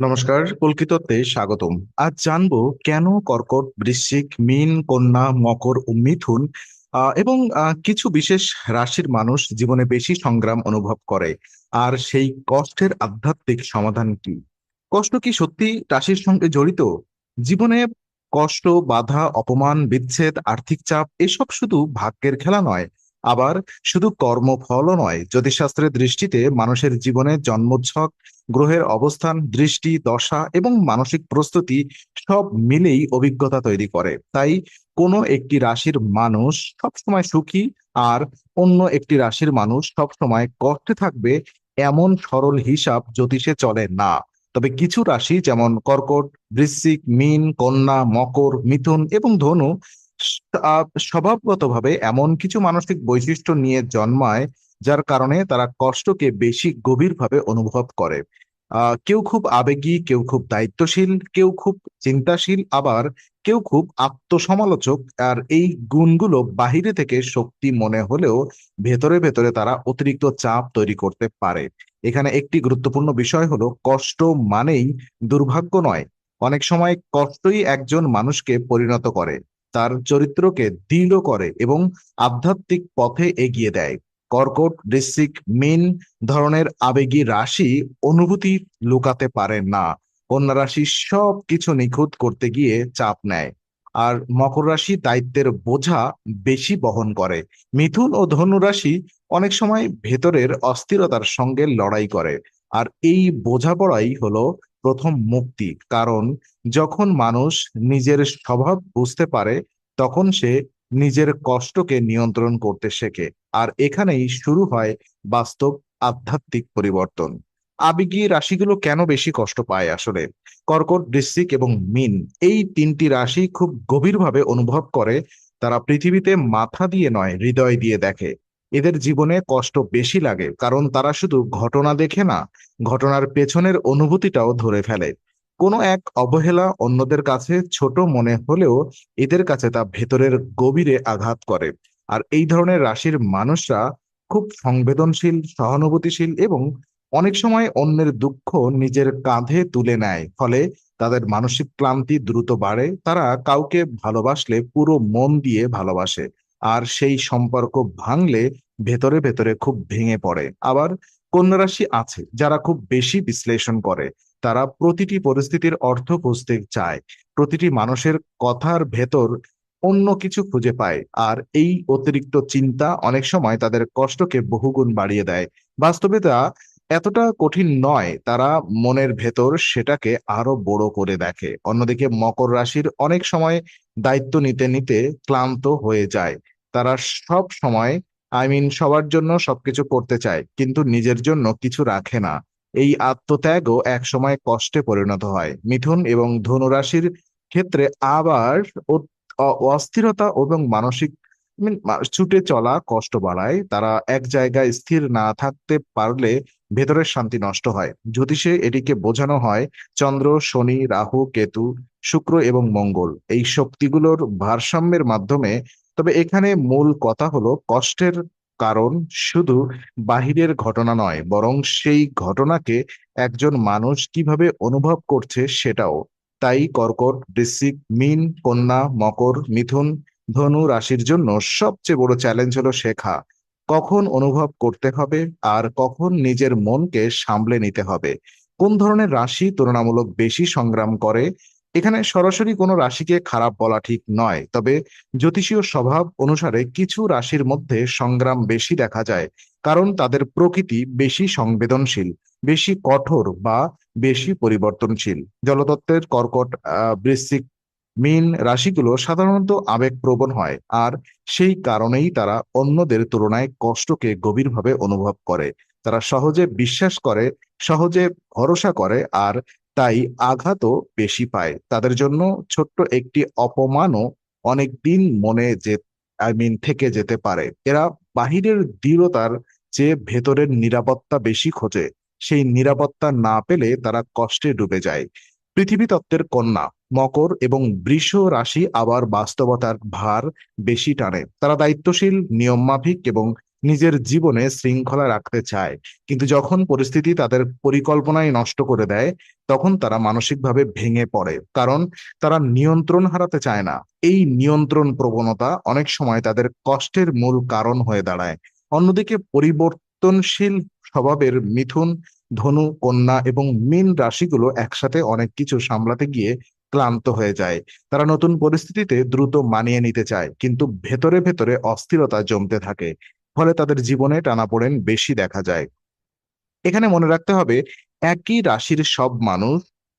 নমস্কার, কল্কিততে স্বাগতম। আজ জানবো কেন কর্কট, বৃশ্চিক, মীন, কন্যা, মকর ও মিথুন এবং কিছু বিশেষ রাশির মানুষ জীবনে বেশি সংগ্রাম অনুভব করে, আর সেই কষ্টের আধ্যাত্মিক সমাধান কি? কষ্ট কি সত্যি রাশির সঙ্গে জড়িত? জীবনে কষ্ট, বাধা, অপমান, বিচ্ছেদ, আর্থিক চাপ এসব শুধু ভাগ্যের খেলা নয়, আবার শুধু কর্মফলও নয়। জ্যোতিষশাস্ত্রের দৃষ্টিতে মানুষের জীবনে জন্মছক, গ্রহের অবস্থান, দৃষ্টি, দশা এবং মানসিক প্রস্তুতি সব মিলেই অভিজ্ঞতা তৈরি করে। তাই কোনো একটি রাশির মানুষ সবসময় সুখী আর অন্য একটি রাশির মানুষ সবসময় কষ্টে থাকবে, এমন সরল হিসাব জ্যোতিষে চলে না। তবে কিছু রাশি যেমন কর্কট, বৃশ্চিক, মীন, কন্যা, মকর, মিথুন এবং ধনু স্বভাবগতভাবে এমন কিছু মানসিক বৈশিষ্ট্য নিয়ে জন্মায় যার কারণে তারা কষ্টকে বেশি গভীরভাবে অনুভব করে। কেউ খুব আবেগী, কেউ খুব দায়িত্বশীল, কেউ খুব চিন্তাশীল, আবার কেউ খুব আত্মসমালোচক। আর এই গুণগুলো বাহিরে থেকে শক্তি মনে হলেও ভেতরে ভেতরে তারা অতিরিক্ত চাপ তৈরি করতে পারে। এখানে একটি গুরুত্বপূর্ণ বিষয় হলো, কষ্ট মানেই দুর্ভাগ্য নয়। অনেক সময় কষ্টই একজন মানুষকে পরিণত করে, তার চরিত্রকে দৃঢ় করে এবং আধ্যাত্মিক পথে এগিয়ে দেয়। কর্কট, বৃশ্চিক, মীন ধরনের আবেগী রাশি অনুভূতি লুকাতে পারে না। কন্যা রাশি সব কিছু নিখুঁত করতে গিয়ে চাপ নেয়, আর মকর রাশি দায়িত্বের বোঝা বেশি বহন করে। মিথুন ও ধনু রাশি অনেক সময় ভেতরের অস্থিরতার সঙ্গে লড়াই করে। আর এই বোঝাপড়াই হলো প্রথম মুক্তি, কারণ যখন মানুষ নিজের স্বভাব বুঝতে পারে তখন সে নিজের কষ্টকে নিয়ন্ত্রণ করতে শেখে। আর এখানেই শুরু হয় বাস্তব আধ্যাত্মিক পরিবর্তন। আবেগী রাশিগুলো কেন বেশি কষ্ট পায় আসলে? কর্কট, বৃশ্চিক এবং মীন, এই তিনটি রাশি খুব গভীরভাবে অনুভব করে। তারা পৃথিবীতে মাথা দিয়ে নয়, হৃদয় দিয়ে দেখে। এদের জীবনে কষ্ট বেশি লাগে কারণ তারা শুধু ঘটনা দেখে না, ঘটনার পেছনের অনুভূতিটাও ধরে ফেলে। কোনো এক অবহেলা অন্যদের কাছে ছোট মনে হলেও এদের কাছে তা ভেতরের গভীরে আঘাত করে। আর এই ধরনের রাশির মানুষরা খুব সংবেদনশীল, সহানুভূতিশীল এবং অনেক সময় অন্যের দুঃখ নিজের কাঁধে তুলে নেয়। ফলে তাদের মানসিক ক্লান্তি দ্রুত বাড়ে। তারা কাউকে ভালোবাসলে পুরো মন দিয়ে ভালোবাসে, আর সেই সম্পর্ক ভাঙলে ভেতরে ভেতরে খুব ভেঙে পড়ে। আবার কন্যা রাশি আছে যারা খুব বেশি বিশ্লেষণ করে। তারা প্রতিটি পরিস্থিতির অর্থ খুঁজতে চায়, প্রতিটি মানুষের কথার ভেতর অন্য কিছু খুঁজে পায়। আর এই অতিরিক্ত চিন্তা অনেক সময় তাদের কষ্টকে বহুগুণ বাড়িয়ে দেয়। বাস্তবে তা এতটা কঠিন নয়, তারা মনের ভেতর সেটাকে আরো বড় করে দেখে। অন্যদিকে মকর রাশির অনেক সময় দায়িত্ব নিতে নিতে ক্লান্ত হয়ে যায়। তারা সব সময়, সবার জন্য সবকিছু করতে চায় কিন্তু নিজের জন্য কিছু রাখে না। এই আত্মত্যাগও একসময় কষ্টে পরিণত হয়। মিথুন এবং ধনু রাশির ক্ষেত্রে আবার অস্থিরতা এবং মানসিক ছুটে চলা কষ্ট বাড়ায়। তারা এক জায়গায় স্থির না থাকতে পারলে ভেতরের শান্তি নষ্ট হয়। জ্যোতিষে এটিকে বোঝানো হয় চন্দ্র, শনি, রাহু, কেতু, শুক্র এবং মঙ্গল এই শক্তিগুলোর ভারসাম্যের মাধ্যমে। তবে এখানে মূল কথা হলো, কষ্টের কারণ শুধু বাহিরের ঘটনা নয়, বরং সেই ঘটনাকে একজন মানুষ কিভাবে অনুভব করছে সেটাও। তাই কর্কট, বৃশ্চিক, মীন, কন্যা, মকর, মিথুন, ধনু রাশির জন্য সবচেয়ে বড় চ্যালেঞ্জ হলো শেখা কখন অনুভব করতে হবে আর কখন নিজের মনকে সামলে নিতে হবে। কোন ধরনের রাশি তুলনামূলক বেশি সংগ্রাম করে? এখানে সরাসরি কোনো রাশিকে খারাপ বলা ঠিক নয়, তবে জ্যোতিষীয় স্বভাব অনুসারে কিছু রাশির মধ্যে সংগ্রাম বেশি দেখা যায়, কারণ তাদের প্রকৃতি বেশি সংবেদনশীল, বেশি কঠোর বা বেশি পরিবর্তনশীল। জলতত্ত্বের কর্কট, বৃশ্চিক, মীন রাশিগুলো সাধারণত আবেগপ্রবণ হয়, আর সেই কারণেই তারা অন্যদের তুলনায় কষ্টকে গভীরভাবে অনুভব করে। তারা সহজে বিশ্বাস করে, সহজে ভরসা করে, আর তাই আঘাতও বেশি পায়। তাদের জন্য ছোট্ট একটি অপমানও অনেক দিন মনে যে থেকে যেতে পারে। এরা বাহিরের দৃঢ়তার চেয়ে ভেতরের নিরাপত্তা বেশি খোঁজে। সেই নিরাপত্তা না পেলে তারা কষ্টে ডুবে যায়। পৃথিবী তত্ত্বের কন্যা, মকর এবং বৃষ রাশি আবার বাস্তবতার ভার বেশি টানে। তারা দায়িত্বশীল, নিয়মমাফিক এবং নিজের জীবনে শৃঙ্খলা রাখতে চায়, কিন্তু যখন পরিস্থিতি তাদের পরিকল্পনাই নষ্ট করে দেয়, তখন তারা মানসিকভাবে ভেঙে পড়ে, কারণ তারা নিয়ন্ত্রণ হারাতে চায় না। এই নিয়ন্ত্রণ প্রবণতা অনেক সময় তাদের কষ্টের মূল কারণ হয়ে দাঁড়ায়। অন্যদিকে পরিবর্তনশীল স্বভাবের মিথুন, ধনু, কন্যা এবং মীন রাশিগুলো একসাথে অনেক কিছু সামলাতে গিয়ে ক্লান্ত হয়ে যায়। তারা নতুন পরিস্থিতিতে দ্রুত মানিয়ে নিতে চায়, কিন্তু ভেতরে ভেতরে অস্থিরতা জমতে থাকে। ফলে তাদের জীবনে টানাপোড়েন বেশি দেখা যায়। এখানে মনে রাখতে হবে, একই রাশির সব মানুষ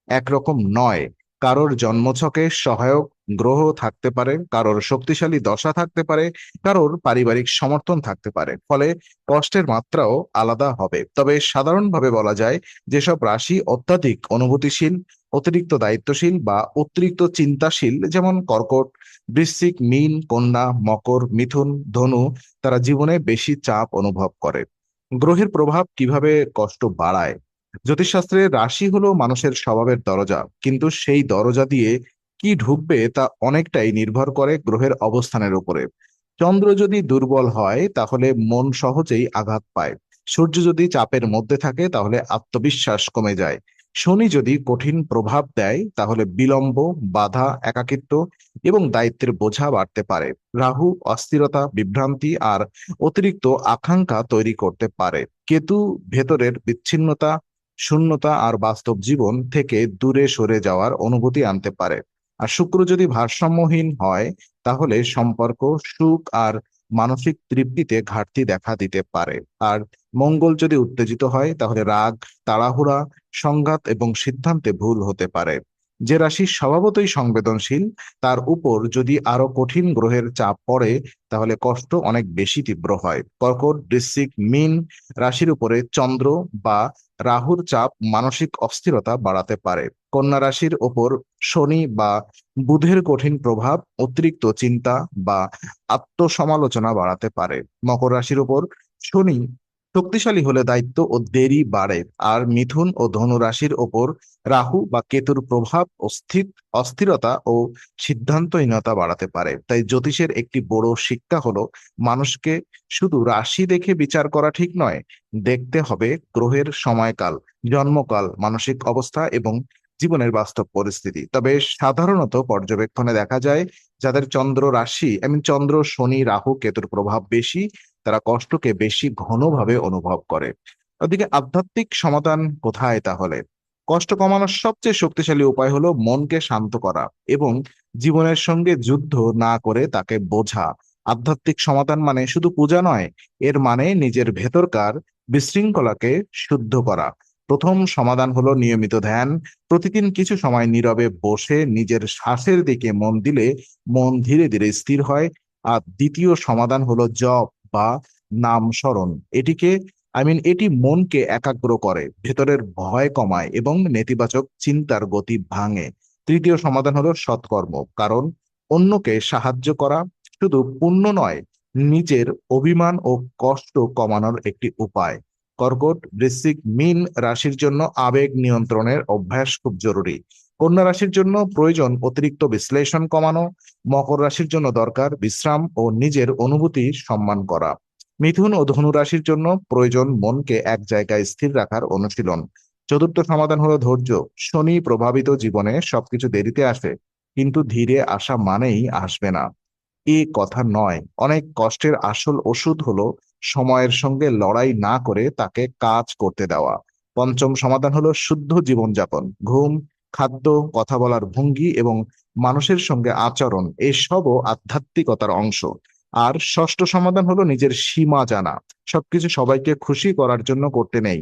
একরকম নয়। কারোর জন্মছকে সহায়ক গ্রহ থাকতে পারে, কারোর শক্তিশালী দশা থাকতে পারে, কারোর পারিবারিক সমর্থন থাকতে পারে। ফলে কষ্টের মাত্রাও আলাদা হবে। তবে সাধারণভাবে বলা যায়, যেসব রাশি অত্যাধিক অনুভূতিশীল, অতিরিক্ত দায়িত্বশীল বা অতিরিক্ত চিন্তাশীল, যেমন কর্কট, বৃশ্চিক, মীন, কন্যা, মকর, মিথুন, ধনু, তারা জীবনে বেশি চাপ অনুভব করে। গ্রহের প্রভাব কিভাবে কষ্ট বাড়ায়? জ্যোতিষশাস্ত্রে রাশি হলো মানুষের স্বভাবের দরজা, কিন্তু সেই দরজা দিয়ে কি ঢুকবে তা অনেকটাই নির্ভর করে গ্রহের অবস্থানের উপরে। চন্দ্র যদি দুর্বল হয় তাহলে মন সহজেই আঘাত পায়। সূর্য যদি চাপের মধ্যে থাকে তাহলে আত্মবিশ্বাস কমে যায়। শনি যদি কঠিন প্রভাব দেয় তাহলে বিলম্ব, বাধা, একাকিত্ব এবং দায়িত্বের বোঝা বাড়তে পারে। রাহু অস্থিরতা, বিভ্রান্তি আর অতিরিক্ত আকাঙ্ক্ষা তৈরি করতে পারে। কেতু ভেতরের বিচ্ছিন্নতা, শূন্যতা আর বাস্তব জীবন থেকে দূরে সরে যাওয়ার অনুভূতি আনতে পারে। আর শুক্র যদি ভারসাম্যহীন হয় তাহলে সম্পর্ক, সুখ আর মানসিক তৃপ্তিতে ঘাটতি দেখা দিতে পারে। আর মঙ্গল যদি উত্তেজিত হয় তাহলে রাগ, তাড়াহুড়া, সংঘাত এবং সিদ্ধান্তে ভুল হতে পারে। যে রাশি স্বভাবতই সংবেদনশীল, তার উপর যদি আরো কঠিন গ্রহের চাপ পড়ে তাহলে কষ্ট অনেক বেশি তীব্র হয়। কর্কট, বৃশ্চিক, মীন রাশির উপরে চন্দ্র বা রাহুর চাপ মানসিক অস্থিরতা বাড়াতে পারে। কন্যা রাশির ওপর শনি বা বুধের কঠিন প্রভাব অতিরিক্ত চিন্তা বা আত্মসমালোচনা বাড়াতে পারে। মকর রাশির উপর শনি শক্তিশালী হলে দায়িত্ব ও দেরি বাড়ে। আর মিথুন ও ধনু রাশির ওপর রাহু বা কেতুর প্রভাব অস্থিরতা ও সিদ্ধান্তহীনতা বাড়াতে পারে। তাই জ্যোতিষের একটি বড় শিক্ষা হলো, মানুষকে শুধু রাশি দেখে বিচার করা ঠিক নয়। দেখতে হবে গ্রহের সময়কাল, জন্মকাল, মানসিক অবস্থা এবং জীবনের বাস্তব পরিস্থিতি। তবে সাধারণত পর্যবেক্ষণে দেখা যায়, যাদের চন্দ্র রাশি চন্দ্র, শনি, রাহু, কেতুর প্রভাব বেশি, তারা কষ্টকে বেশি ঘনভাবে অনুভব করে। ওদিকে আধ্যাত্মিক সমাধান কোথায় তাহলে? কষ্ট কমানোর সবচেয়ে শক্তিশালী উপায় হলো মনকে শান্ত করা এবং জীবনের সঙ্গে যুদ্ধ না করে তাকে বোঝা। আধ্যাত্মিক সমাধান মানে শুধু পূজা নয়, এর মানে নিজের ভেতরকার বিশৃঙ্খলাকে শুদ্ধ করা। প্রথম সমাধান হলো নিয়মিত ধ্যান। প্রতিদিন কিছু সময় নীরবে বসে নিজের শ্বাসের দিকে মন দিলে মন ধীরে ধীরে স্থির হয়। আর দ্বিতীয় সমাধান হলো জপ বা নাম স্মরণ। এটি মনকে একাগ্র করে, ভেতরের ভয় কমায় এবং নেতিবাচক চিন্তার গতি ভাঙে। তৃতীয় সমাধান হলো সৎকর্ম, কারণ অন্যকে সাহায্য করা শুধু পুণ্য নয়, নিজের অভিমান ও কষ্ট কমানোর একটি উপায়। কর্কট, বৃশ্চিক, মীন রাশির জন্য আবেগ নিয়ন্ত্রণের অভ্যাস খুব জরুরি। কন্যা রাশির জন্য প্রয়োজন অতিরিক্ত বিশ্লেষণ কমানো। মকর রাশির জন্য দরকার বিশ্রাম ও নিজের অনুভূতি সম্মান করা। মিথুন ও ধনু রাশির জন্য প্রয়োজন মনকে এক জায়গায় স্থির রাখার অনুশীলন। চতুর্থ সমাধান হলো ধৈর্য। শনি প্রভাবিত জীবনে সবকিছু দেরিতে আসে, কিন্তু ধীরে আসা মানেই আসবে না এ কথা নয়। অনেক কষ্টের আসল ওষুধ হলো সময়ের সঙ্গে লড়াই না করে তাকে কাজ করতে দেওয়া। পঞ্চম সমাধান হলো শুদ্ধ জীবনযাপন, ঘুম, খাদ্য, কথা বলার ভঙ্গি এবং মানুষের সঙ্গে আচরণ, এসবও আধ্যাত্মিকতার অংশ। আর ষষ্ঠ সমাধান হলো নিজের সীমা জানা। সবকিছু সবাইকে খুশি করার জন্য করতে নেই।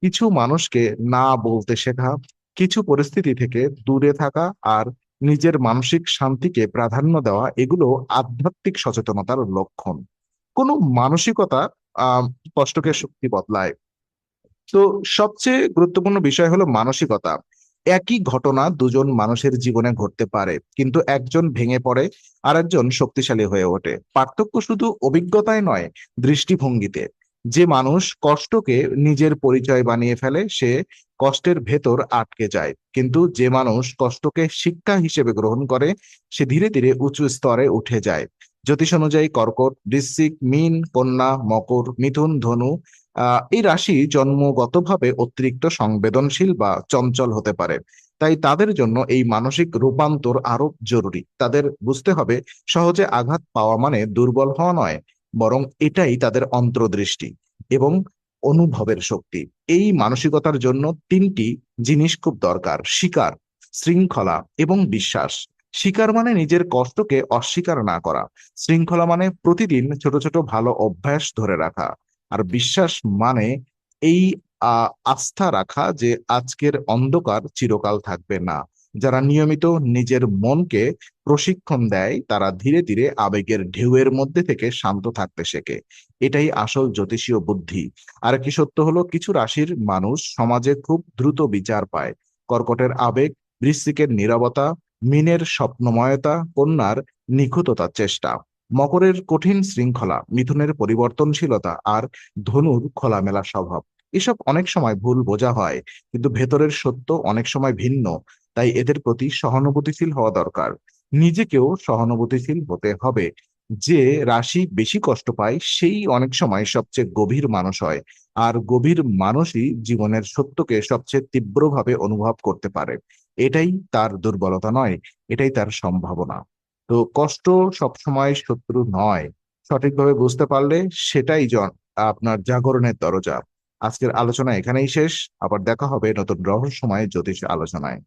কিছু মানুষকে না বলতে শেখা, কিছু পরিস্থিতি থেকে দূরে থাকা আর নিজের মানসিক শান্তিকে প্রাধান্য দেওয়া, এগুলো আধ্যাত্মিক সচেতনতার লক্ষণ। কোনো মানসিকতা আহ কষ্টকে শক্তি বদলায়। তো সবচেয়ে গুরুত্বপূর্ণ বিষয় হলো মানসিকতা। একই ঘটনা দুজন মানুষের জীবনে ঘটতে পারে, কিন্তু একজন ভেঙে পড়ে আর একজন শক্তিশালী হয়ে ওঠে। পার্থক্য শুধু অভিজ্ঞতায় নয়, দৃষ্টিভঙ্গিতে। যে মানুষ কষ্টকে নিজের পরিচয় বানিয়ে ফেলে সে কষ্টের ভেতর আটকে যায়, কিন্তু যে মানুষ কষ্টকে শিক্ষা হিসেবে গ্রহণ করে সে ধীরে ধীরে উঁচু স্তরে উঠে যায়। জ্যোতিষ অনুযায়ী কর্কট, বৃশ্চিক, মীন, কন্যা, মকর, মিথুন, ধনু এই রাশি জন্মগতভাবে অতিরিক্ত সংবেদনশীল বা চঞ্চল হতে পারে। তাই তাদের জন্য এই মানসিক রূপান্তর আরো জরুরি। তাদের বুঝতে হবে সহজে আঘাত পাওয়া মানে দুর্বল হওয়া নয়, বরং এটাই তাদের অন্তর্দৃষ্টি এবং অনুভবের শক্তি। এই মানসিকতার জন্য তিনটি জিনিস খুব দরকার: স্বীকার, শৃঙ্খলা এবং বিশ্বাস। স্বীকার মানে নিজের কষ্টকে অস্বীকার না করা। শৃঙ্খলা মানে প্রতিদিন ছোট ছোট ভালো অভ্যাস ধরে রাখা। আর বিশ্বাস মানে এই আস্থা রাখা যে আজকের অন্ধকার চিরকাল থাকবে না। যারা নিয়মিত নিজের মনকে প্রশিক্ষণ দেয় তারা ধীরে ধীরে আবেগের ঢেউয়ের মধ্যে থেকে শান্ত থাকতে শেখে। এটাই আসল জ্যোতিষীয় বুদ্ধি। আর কি সত্য হলো, কিছু রাশির মানুষ সমাজে খুব দ্রুত বিচার পায়: কর্কটের আবেগ, বৃশ্চিকের নীরবতা, মীনের স্বপ্নময়তা, কন্যার নিখুঁততার চেষ্টা, মকরের কঠিন শৃঙ্খলা, মিথুনের পরিবর্তনশীলতা, আর ধনুর খোলামেলা স্বভাব। এসব অনেক সময় ভুল বোঝা হয়, কিন্তু ভেতরের সত্য অনেক সময় ভিন্ন। তাই এদের প্রতি সহানুভূতিশীল হওয়া দরকার। নিজেকেও সহানুভূতিশীল হতে হবে। যে রাশি বেশি কষ্ট পায় সেই অনেক সময় সবচেয়ে গভীর মানুষ হয়। আর গভীর মানুষই জীবনের সত্যকে সবচেয়ে তীব্রভাবে অনুভব করতে পারে। এটাই তার দুর্বলতা নয়, এটাই তার সম্ভাবনা। তো কষ্ট সবসময় শত্রু নয়, সঠিকভাবে বুঝতে পারলে সেটাই আপনার জাগরণের দরজা। আজকের আলোচনা এখানেই শেষ। আবার দেখা হবে নতুন রহস্যময় জ্যোতিষ আলোচনায়।